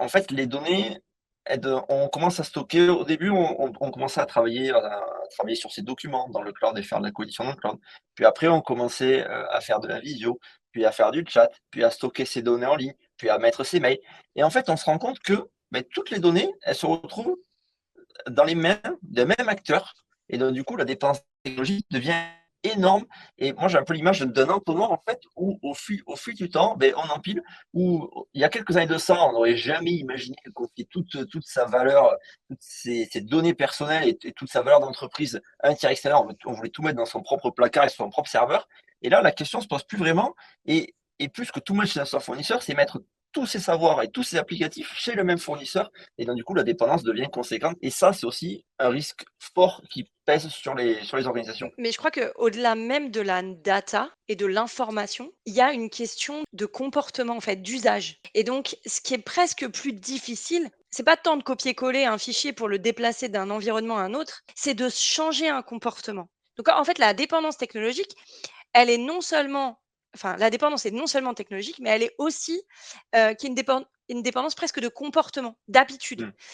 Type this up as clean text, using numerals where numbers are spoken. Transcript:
en fait, les données, on commence à stocker au début, on commençait à travailler sur ces documents dans le cloud et faire de la cohésion dans le cloud. Puis après, on commençait, à faire de la visio, puis à faire du chat, puis à stocker ces données en ligne, puis à mettre ses mails et en fait, on se rend compte que, beh, toutes les données, elles se retrouvent dans les mains des mêmes acteurs et donc du coup, la dépense technologique devient énorme et moi, j'ai un peu l'image d'un entonnoir, en fait, où au fil du temps, beh, on empile, où il y a quelques années de ça, on n'aurait jamais imaginé confier toute sa valeur, toutes ses données personnelles et toute sa valeur d'entreprise à un tiers extérieur. On voulait tout mettre dans son propre placard et sur son propre serveur et là, la question se pose plus vraiment et plus que tout mettre chez un seul fournisseur, c'est mettre tous ses savoirs et tous ses applicatifs chez le même fournisseur et donc du coup, la dépendance devient conséquente et ça, c'est aussi un risque fort qui pèse sur les organisations. Mais je crois qu'au-delà même de la data et de l'information, il y a une question de comportement, en fait, d'usage. Et donc, ce qui est presque plus difficile, c'est pas tant de copier-coller un fichier pour le déplacer d'un environnement à un autre, c'est de changer un comportement. Donc, en fait, la dépendance technologique, elle est non seulement enfin, la dépendance est non seulement technologique, mais elle est aussi, qui est une dépendance presque de comportement, d'habitude. Mmh.